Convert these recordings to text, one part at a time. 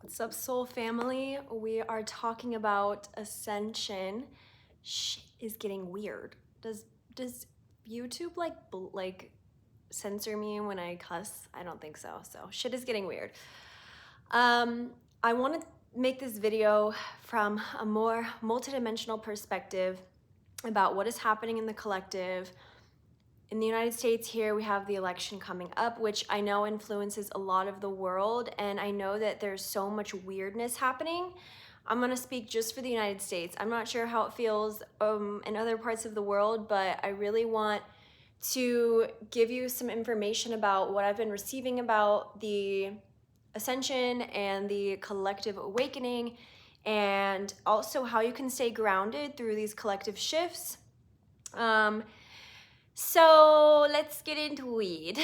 What's up, soul family? We are talking about ascension. Shit is getting weird. Does YouTube like censor me when I cuss? I don't think so. So shit is getting weird. I want to make this video from a more multidimensional perspective about what is happening in the collective. In the United States here, we have the election coming up, which I know influences a lot of the world, and I know that there's so much weirdness happening. I'm gonna speak just for the United States. I'm not sure how it feels in other parts of the world, but I really want to give you some information about what I've been receiving about the ascension and the collective awakening, and also how you can stay grounded through these collective shifts. So let's get into it.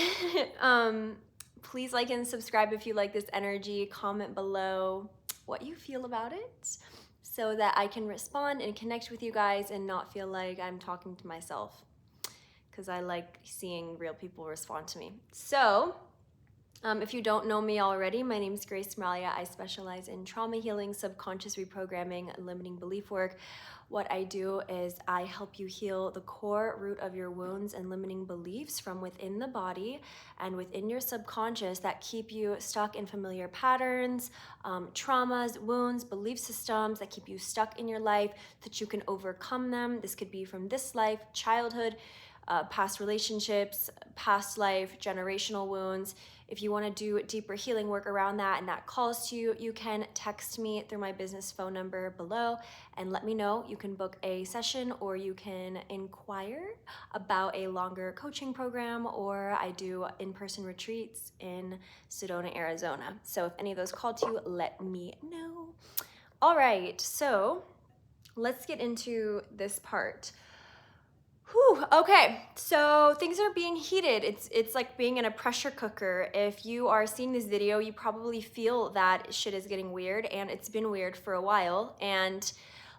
Please like and subscribe if you like this energy. Comment below what you feel about it so that I can respond and connect with you guys and not feel like I'm talking to myself, because I like seeing real people respond to me. So if you don't know me already, my name is Grace Meralia. I specialize in trauma healing, subconscious reprogramming, and limiting belief work. What I do is I help you heal the core root of your wounds and limiting beliefs from within the body and within your subconscious that keep you stuck in familiar patterns, traumas, wounds, belief systems that keep you stuck in your life, that you can overcome them. This could be from this life, childhood, past relationships, past life, generational wounds. If you want to do deeper healing work around that and that calls to you, you can text me through my business phone number below and let me know. You can book a session or you can inquire about a longer coaching program, or I do in-person retreats in Sedona, Arizona. So if any of those call to you, let me know. All right, so let's get into this part. Whew, okay, so things are being heated. It's like being in a pressure cooker. If you are seeing this video, you probably feel that shit is getting weird, and it's been weird for a while, and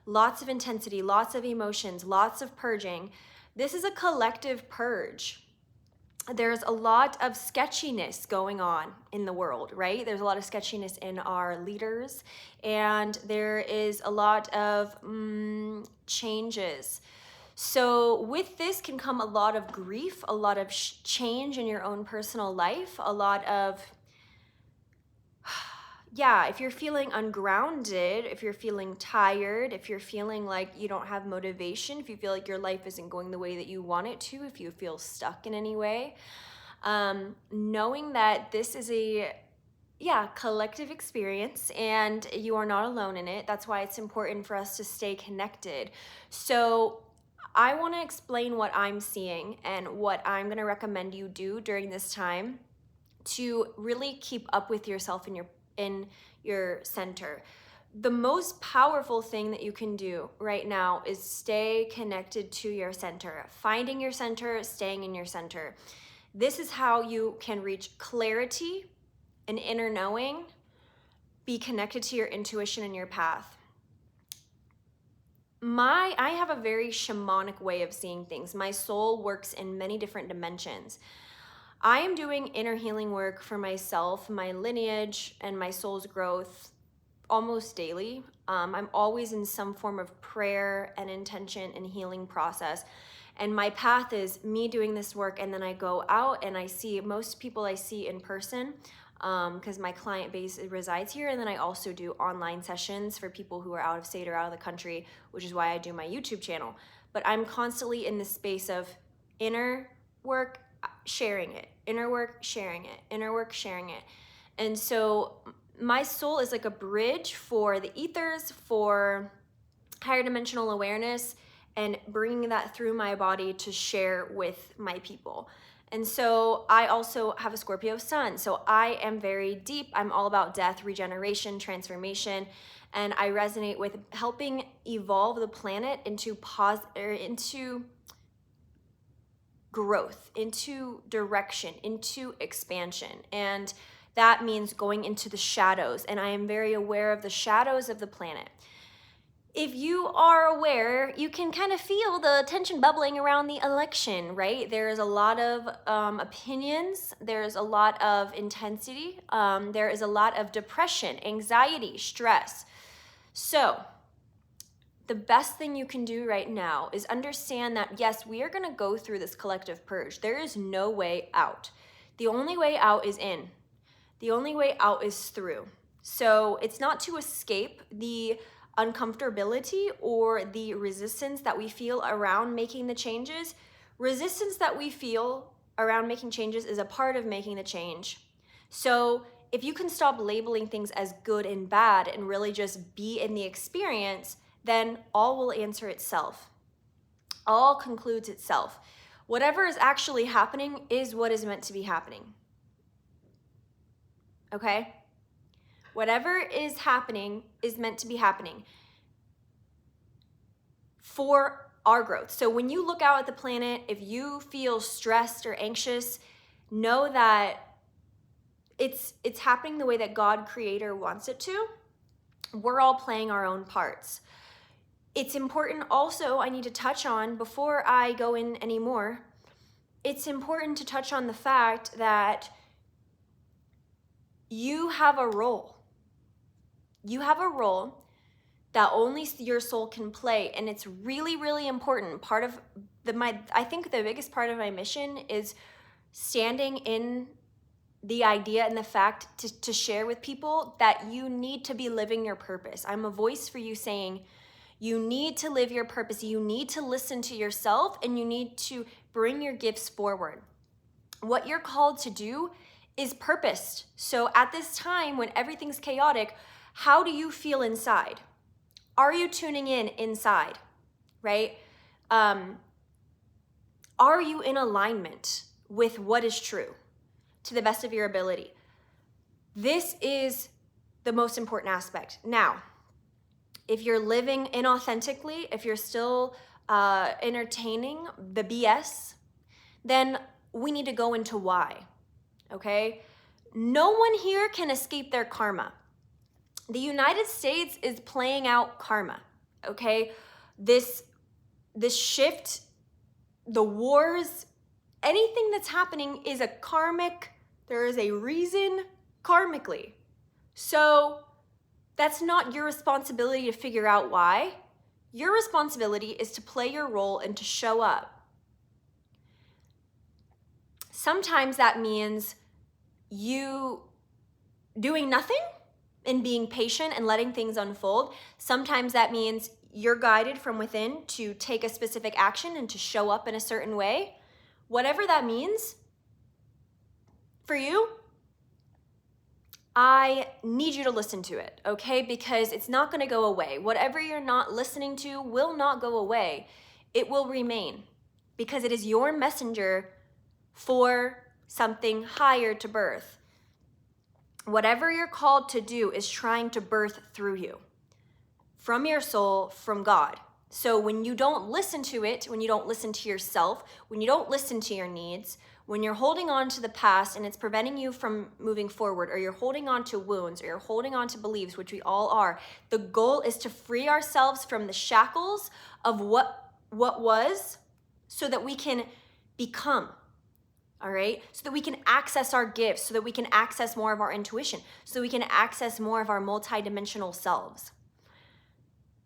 lots of intensity, lots of emotions, lots of purging. This is a collective purge. There's a lot of sketchiness going on in the world, right? There's a lot of sketchiness in our leaders, and there is a lot of changes. So with this can come a lot of grief, a lot of change in your own personal life, a lot of, yeah, if you're feeling ungrounded, if you're feeling tired, if you're feeling like you don't have motivation, if you feel like your life isn't going the way that you want it to, if you feel stuck in any way, knowing that this is a collective experience and you are not alone in it. That's why it's important for us to stay connected. So I want to explain what I'm seeing and what I'm going to recommend you do during this time to really keep up with yourself in your center. The most powerful thing that you can do right now is stay connected to your center, finding your center, staying in your center. This is how you can reach clarity and inner knowing, be connected to your intuition and your path. I have a very shamanic way of seeing things. My soul works in many different dimensions. I am doing inner healing work for myself, my lineage, and my soul's growth almost daily. I'm always in some form of prayer and intention and healing process. And my path is me doing this work, and then I go out and I see most people I see in person, because my client base resides here, and then I also do online sessions for people who are out of state or out of the country, which is why I do my YouTube channel. But I'm constantly in this space of inner work, sharing it, inner work, sharing it, inner work, sharing it. And so my soul is like a bridge for the ethers, for higher dimensional awareness, and bringing that through my body to share with my people. And so I also have a Scorpio sun. So I am very deep. I'm all about death, regeneration, transformation. And I resonate with helping evolve the planet into growth, into direction, into expansion. And that means going into the shadows. And I am very aware of the shadows of the planet. If you are aware, you can kind of feel the tension bubbling around the election, right? There's a lot of opinions. There's a lot of intensity. There is a lot of depression, anxiety, stress. So the best thing you can do right now is understand that, yes, we are going to go through this collective purge. There is no way out. The only way out is in. The only way out is through. So it's not to escape the uncomfortability or the resistance that we feel around making the changes. Resistance that we feel around making changes is a part of making the change. So if you can stop labeling things as good and bad and really just be in the experience, then all will answer itself. All concludes itself. Whatever is actually happening is what is meant to be happening. Okay? Whatever is happening is meant to be happening for our growth. So when you look out at the planet, if you feel stressed or anxious, know that it's happening the way that God, Creator, wants it to. We're all playing our own parts. It's important also, I need to touch on, before I go in anymore, it's important to touch on the fact that you have a role. You have a role that only your soul can play, and it's really, really important. Part of I think the biggest part of my mission is standing in the idea and the fact to share with people that you need to be living your purpose. I'm a voice for you saying you need to live your purpose. You need to listen to yourself, and you need to bring your gifts forward. What you're called to do is purposed. So at this time when everything's chaotic, how do you feel inside? Are you tuning in inside, right? Are you in alignment with what is true to the best of your ability? This is the most important aspect. Now, if you're living inauthentically, if you're still entertaining the BS, then we need to go into why, okay? No one here can escape their karma. The United States is playing out karma, okay? This shift, the wars, anything that's happening is a karmic, there is a reason karmically. So that's not your responsibility to figure out why. Your responsibility is to play your role and to show up. Sometimes that means you doing nothing and being patient and letting things unfold. Sometimes that means you're guided from within to take a specific action and to show up in a certain way. Whatever that means for you, I need you to listen to it, okay? Because it's not going to go away. Whatever you're not listening to will not go away. It will remain because it is your messenger for something higher to birth. Whatever you're called to do is trying to birth through you, from your soul, from God. So when you don't listen to it, when you don't listen to yourself, when you don't listen to your needs, when you're holding on to the past and it's preventing you from moving forward, or you're holding on to wounds, or you're holding on to beliefs, which we all are, the goal is to free ourselves from the shackles of what was, so that we can become. All right, so that we can access our gifts, so that we can access more of our intuition, so we can access more of our multidimensional selves.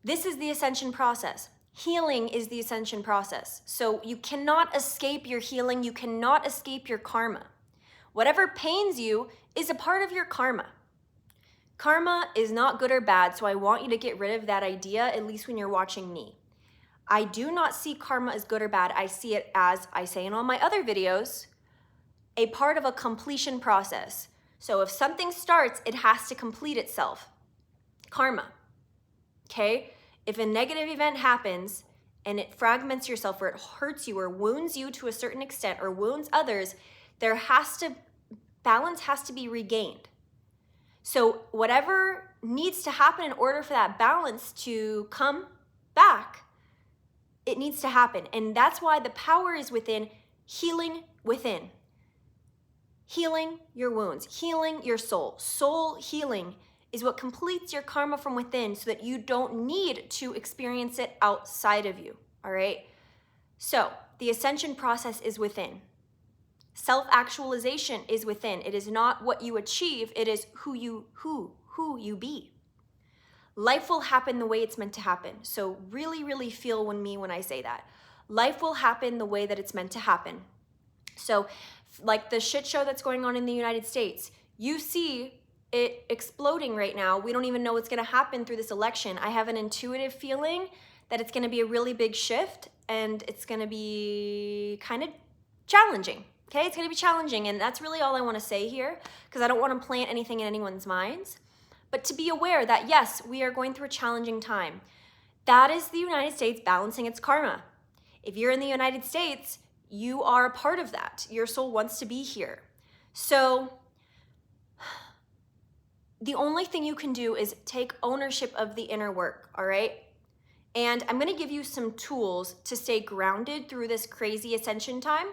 This is the ascension process. Healing is the ascension process. So you cannot escape your healing. You cannot escape your karma. Whatever pains you is a part of your karma. Karma is not good or bad, so I want you to get rid of that idea, at least when you're watching me. I do not see karma as good or bad. I see it as, I say in all my other videos, a part of a completion process. So if something starts, it has to complete itself. Karma, okay? If a negative event happens and it fragments yourself, or it hurts you or wounds you to a certain extent, or wounds others, balance has to be regained. So whatever needs to happen in order for that balance to come back, it needs to happen. And that's why the power is within, healing within. Healing your wounds, healing your soul. Soul healing is what completes your karma from within so that you don't need to experience it outside of you, all right? So the ascension process is within. Self-actualization is within. It is not what you achieve, it is who you be. Life will happen the way it's meant to happen. So really feel when I say that. Life will happen the way that it's meant to happen. So like the shit show that's going on in the United States, you see it exploding right now. We don't even know what's going to happen through this election. I have an intuitive feeling that it's going to be a really big shift and it's going to be kind of challenging. Okay, it's going to be challenging, and that's really all I want to say here because I don't want to plant anything in anyone's minds. But to be aware that yes, we are going through a challenging time. That is the United States balancing its karma. If you're in the United States, you are a part of that. Your soul wants to be here. So the only thing you can do is take ownership of the inner work, all right? And I'm going to give you some tools to stay grounded through this crazy ascension time.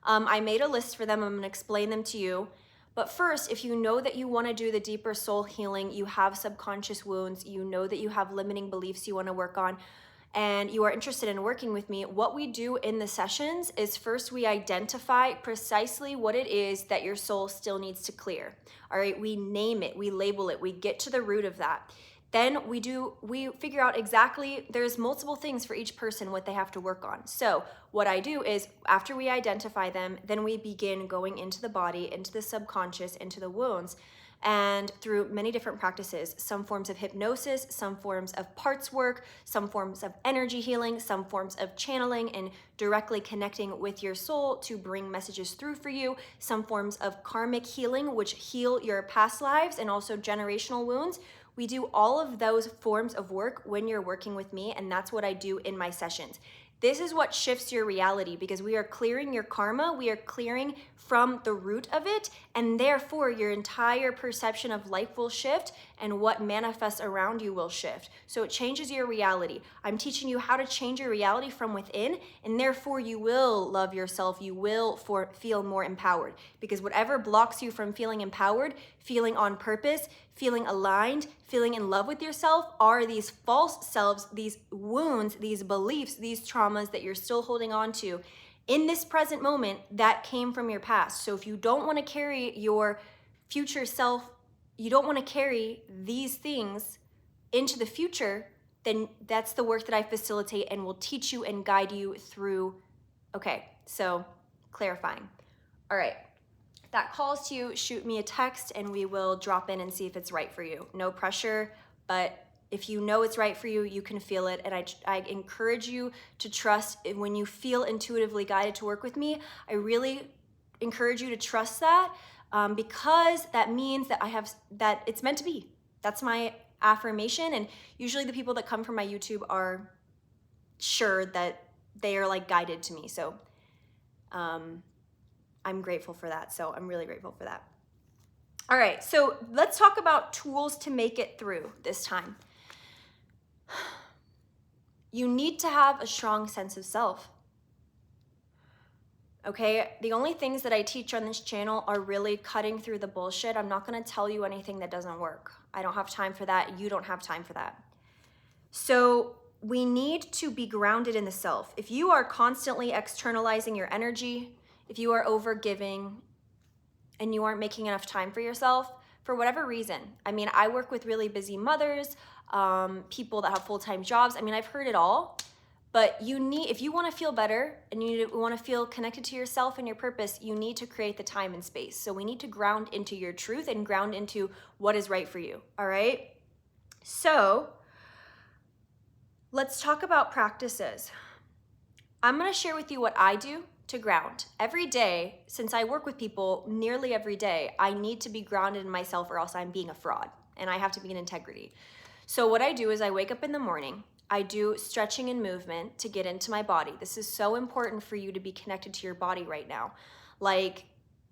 I made a list for them. I'm going to explain them to you. But first, if you know that you want to do the deeper soul healing, you have subconscious wounds, you know that you have limiting beliefs you want to work on, and you are interested in working with me, what we do in the sessions is first we identify precisely what it is that your soul still needs to clear. All right, we name it, we label it, we get to the root of that. Then we figure out exactly, there's multiple things for each person what they have to work on. So what I do is after we identify them, then we begin going into the body, into the subconscious, into the wounds, and through many different practices, some forms of hypnosis, some forms of parts work, some forms of energy healing, some forms of channeling and directly connecting with your soul to bring messages through for you, some forms of karmic healing, which heal your past lives and also generational wounds. We do all of those forms of work when you're working with me, and that's what I do in my sessions. This is what shifts your reality because we are clearing your karma, we are clearing from the root of it, and therefore your entire perception of life will shift and what manifests around you will shift. So it changes your reality. I'm teaching you how to change your reality from within, and therefore you will love yourself, you will feel more empowered. Because whatever blocks you from feeling empowered, feeling on purpose, feeling aligned, feeling in love with yourself are these false selves, these wounds, these beliefs, these traumas that you're still holding on to in this present moment that came from your past. So if you don't want to carry your future self, you don't want to carry these things into the future, then that's the work that I facilitate and will teach you and guide you through. Okay, so clarifying. All right. If that calls to you, shoot me a text and we will drop in and see if it's right for you. No pressure, but if you know it's right for you, you can feel it. And I encourage you to trust when you feel intuitively guided to work with me. I really encourage you to trust that because that means that it's meant to be. That's my affirmation. And usually the people that come from my YouTube are sure that they are like guided to me. So I'm grateful for that. So I'm really grateful for that. All right, so let's talk about tools to make it through this time. You need to have a strong sense of self. Okay, the only things that I teach on this channel are really cutting through the bullshit. I'm not going to tell you anything that doesn't work. I don't have time for that. You don't have time for that. So we need to be grounded in the self. If you are constantly externalizing your energy, if you are overgiving and you aren't making enough time for yourself, for whatever reason. I mean, I work with really busy mothers, people that have full-time jobs. I mean, I've heard it all, but if you want to feel better and you want to feel connected to yourself and your purpose, you need to create the time and space. So we need to ground into your truth and ground into what is right for you, all right? So let's talk about practices. I'm going to share with you what I do to ground. Every day, since I work with people nearly every day, I need to be grounded in myself or else I'm being a fraud and I have to be in integrity. So what I do is I wake up in the morning, I do stretching and movement to get into my body. This is so important for you to be connected to your body right now. Like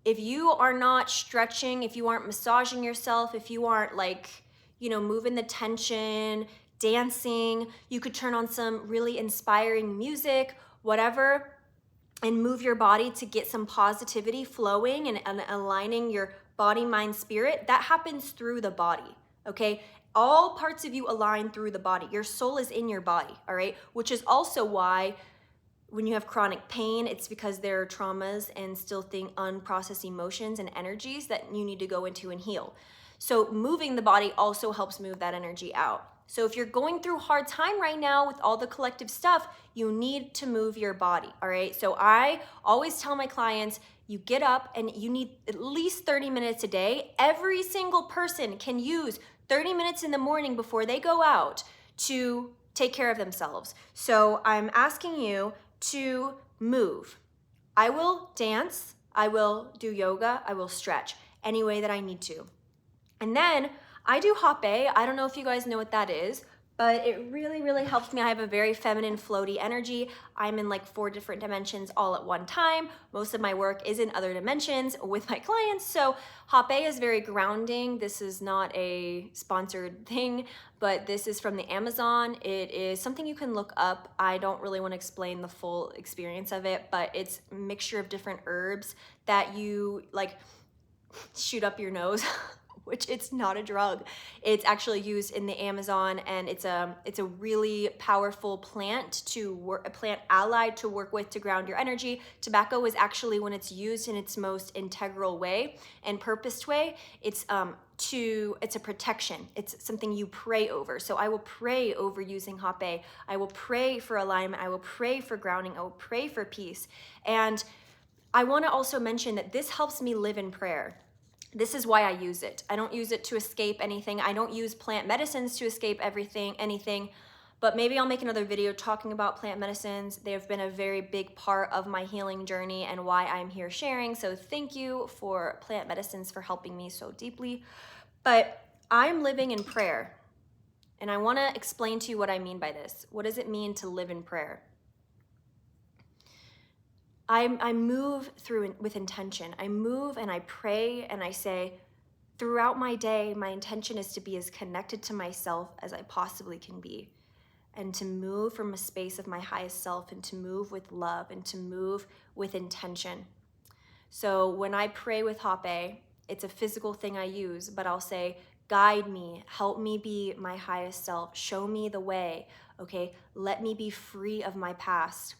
if you are not stretching, if you aren't massaging yourself, if you aren't moving the tension, dancing, you could turn on some really inspiring music, whatever, and move your body to get some positivity flowing and aligning your body, mind, spirit. That happens through the body, okay? All parts of you align through the body. Your soul is in your body, all right? Which is also why when you have chronic pain, it's because there are traumas and still unprocessed emotions and energies that you need to go into and heal. So moving the body also helps move that energy out. So if you're going through a hard time right now with all the collective stuff, you need to move your body, all right? So I always tell my clients, you get up and you need at least 30 minutes a day. Every single person can use 30 minutes in the morning before they go out to take care of themselves. So I'm asking you to move. I will dance, I will do yoga, I will stretch any way that I need to. And then I do Hape. I don't know if you guys know what that is, but it really, really helps me. I have a very feminine, floaty energy. I'm in like 4 different dimensions all at one time. Most of my work is in other dimensions with my clients. So Hape is very grounding. This is not a sponsored thing, but this is from the Amazon. It is something you can look up. I don't really want to explain the full experience of it, but it's a mixture of different herbs that you like shoot up your nose. Which it's not a drug. It's actually used in the Amazon, and it's a really powerful plant a plant allied to work with to ground your energy. Tobacco is actually, when it's used in its most integral way and purposed way, it's a protection. It's something you pray over. So I will pray over using Hape. I will pray for alignment. I will pray for grounding. I will pray for peace. And I want to also mention that this helps me live in prayer. This is why I use it. I don't use it to escape anything. I don't use plant medicines to escape anything, but maybe I'll make another video talking about plant medicines. They have been a very big part of my healing journey and why I'm here sharing. So thank you for plant medicines for helping me so deeply. But I'm living in prayer, and I want to explain to you what I mean by this. What does it mean to live in prayer? I move through with intention. I move and I pray and I say, throughout my day, my intention is to be as connected to myself as I possibly can be, and to move from a space of my highest self, and to move with love, and to move with intention. So when I pray with Hape, it's a physical thing I use, but I'll say, guide me, help me be my highest self, show me the way, okay? Let me be free of my past.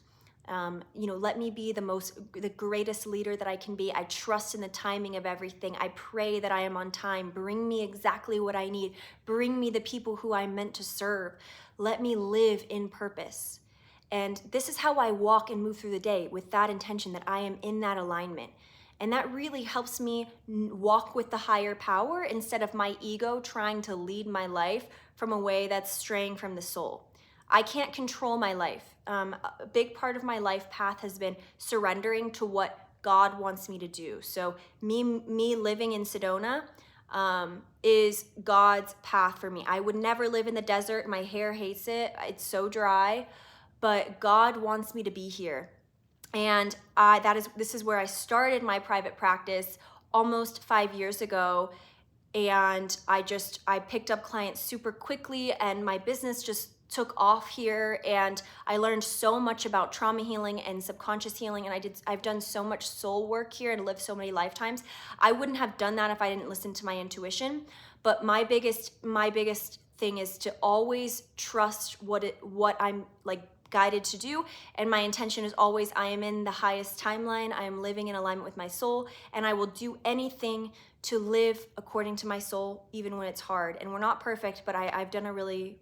Let me be the greatest leader that I can be. I trust in the timing of everything. I pray that I am on time. Bring me exactly what I need. Bring me the people who I'm meant to serve. Let me live in purpose. And this is how I walk and move through the day, with that intention that I am in that alignment. And that really helps me walk with the higher power instead of my ego trying to lead my life from a way that's straying from the soul. I can't control my life. A big part of my life path has been surrendering to what God wants me to do. So me living in Sedona is God's path for me. I would never live in the desert. My hair hates it. It's so dry. But God wants me to be here. And this is where I started my private practice almost 5 years ago. And I picked up clients super quickly, and my business just took off here, and I learned so much about trauma healing and subconscious healing, and I've done so much soul work here and lived so many lifetimes. I wouldn't have done that if I didn't listen to my intuition. But my biggest thing is to always trust what I'm like guided to do, and my intention is always, I am in the highest timeline, I am living in alignment with my soul, and I will do anything to live according to my soul, even when it's hard. And we're not perfect, but I've done a really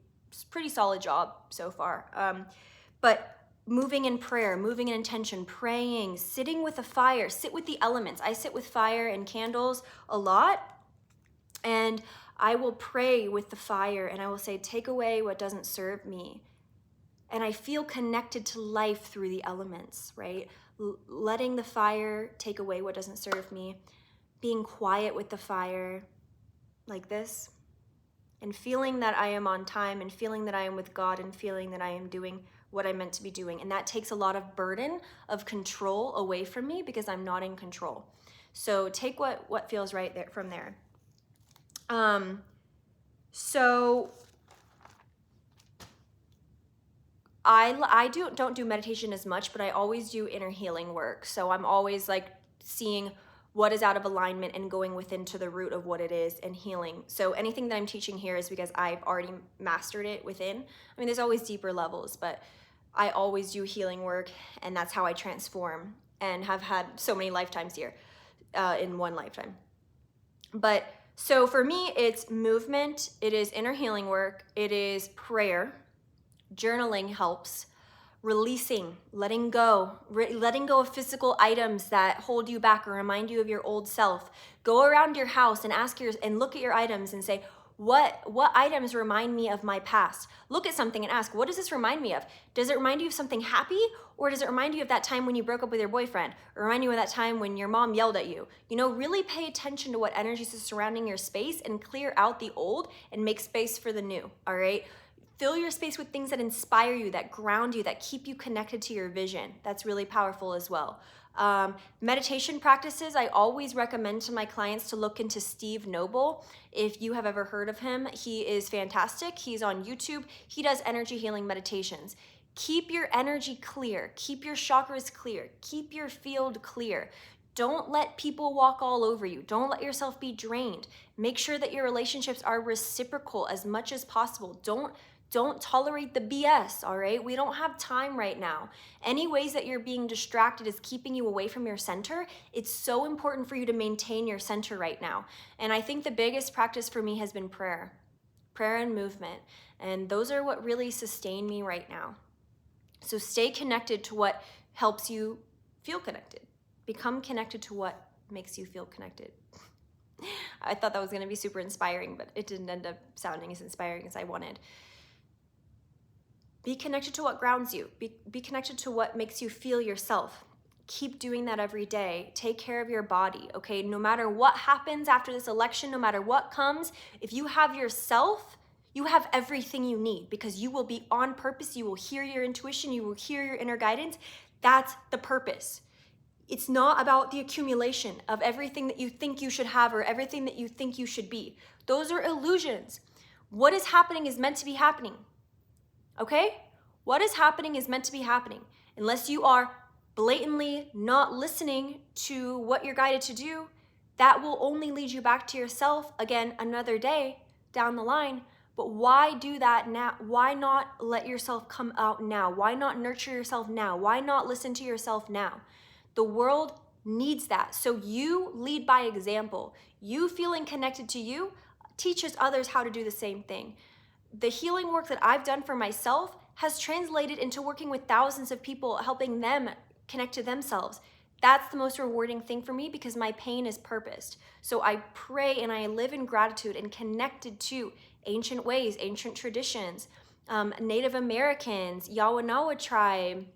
pretty solid job so far. But moving in prayer, moving in intention, praying, sitting with a fire, sit with the elements. I sit with fire and candles a lot, and I will pray with the fire, and I will say, take away what doesn't serve me. And I feel connected to life through the elements, right? Letting the fire take away what doesn't serve me, being quiet with the fire like this, and feeling that I am on time, and feeling that I am with God, and feeling that I am doing what I'm meant to be doing. And that takes a lot of burden of control away from me, because I'm not in control. So take what feels right there from there. So I don't do meditation as much, but I always do inner healing work. So I'm always like seeing what is out of alignment and going within to the root of what it is and healing. So anything that I'm teaching here is because I've already mastered it within. I mean, there's always deeper levels, but I always do healing work, and that's how I transform and have had so many lifetimes here in one lifetime. But so for me, it's movement, it is inner healing work, it is prayer, journaling helps, releasing, letting go of physical items that hold you back or remind you of your old self. Go around your house and look at your items and say, what items remind me of my past? Look at something and ask, what does this remind me of? Does it remind you of something happy? Or does it remind you of that time when you broke up with your boyfriend? Or remind you of that time when your mom yelled at you? You know, really pay attention to what energies are surrounding your space and clear out the old and make space for the new, all right? Fill your space with things that inspire you, that ground you, that keep you connected to your vision. That's really powerful as well. Meditation practices, I always recommend to my clients to look into Steve Noble. If you have ever heard of him, he is fantastic. He's on YouTube. He does energy healing meditations. Keep your energy clear. Keep your chakras clear. Keep your field clear. Don't let people walk all over you. Don't let yourself be drained. Make sure that your relationships are reciprocal as much as possible. Don't tolerate the BS, all right? We don't have time right now. Any ways that you're being distracted is keeping you away from your center. It's so important for you to maintain your center right now. And I think the biggest practice for me has been prayer and movement. And those are what really sustain me right now. So stay connected to what helps you feel connected. Become connected to what makes you feel connected. I thought that was going to be super inspiring, but it didn't end up sounding as inspiring as I wanted. Be connected to what grounds you. Be connected to what makes you feel yourself. Keep doing that every day. Take care of your body, okay? No matter what happens after this election, no matter what comes, if you have yourself, you have everything you need because you will be on purpose. You will hear your intuition. You will hear your inner guidance. That's the purpose. It's not about the accumulation of everything that you think you should have or everything that you think you should be. Those are illusions. What is happening is meant to be happening. Okay? What is happening is meant to be happening. Unless you are blatantly not listening to what you're guided to do, that will only lead you back to yourself again another day down the line. But why do that now? Why not let yourself come out now? Why not nurture yourself now? Why not listen to yourself now? The world needs that. So you lead by example. You feeling connected to you teaches others how to do the same thing. The healing work that I've done for myself has translated into working with thousands of people, helping them connect to themselves. That's the most rewarding thing for me because my pain is purposed. So I pray and I live in gratitude and connected to ancient ways, ancient traditions, Native Americans, Yawanawa tribe,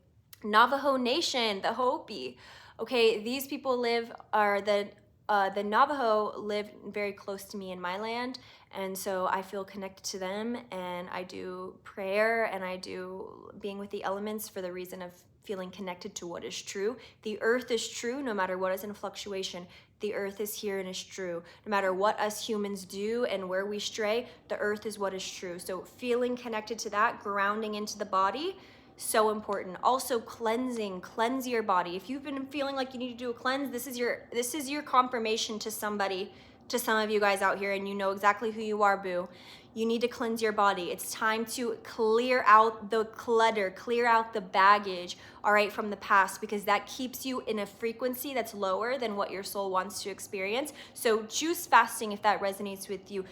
Navajo Nation, the Hopi. Okay, these people the Navajo live very close to me in my land, and so I feel connected to them, and I do prayer and I do being with the elements for the reason of feeling connected to what is true. The earth is true no matter what is in fluctuation. The earth is here and is true. No matter what us humans do and where we stray, the earth is what is true. So feeling connected to that, grounding into the body, so important. Also cleansing, cleanse your body. If you've been feeling like you need to do a cleanse, this is your confirmation to somebody, to some of you guys out here, and you know exactly who you are, boo. You need to cleanse your body. It's time to clear out the clutter, clear out the baggage, all right, from the past, because that keeps you in a frequency that's lower than what your soul wants to experience. So juice fasting, if that resonates with you,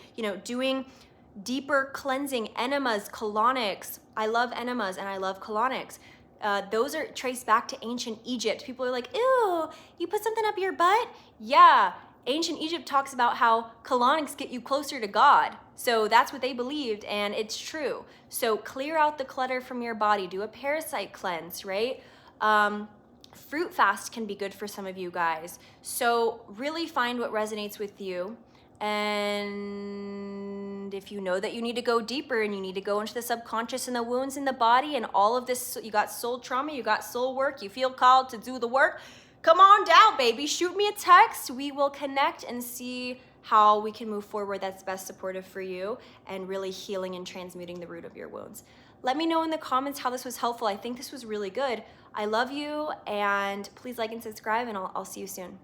doing deeper cleansing, enemas, colonics. I love enemas and I love colonics. Those are traced back to ancient Egypt. People are like, ew, you put something up your butt? Yeah. Ancient Egypt talks about how colonics get you closer to God. So that's what they believed, and it's true. So clear out the clutter from your body. Do a parasite cleanse, right? Fruit fast can be good for some of you guys. So really find what resonates with you. And if you know that you need to go deeper and you need to go into the subconscious and the wounds in the body and all of this, you got soul trauma, you got soul work, you feel called to do the work, come on down, baby. Shoot me a text. We will connect and see how we can move forward that's best supportive for you and really healing and transmuting the root of your wounds. Let me know in the comments how this was helpful. I think this was really good. I love you, and please like and subscribe, and I'll see you soon.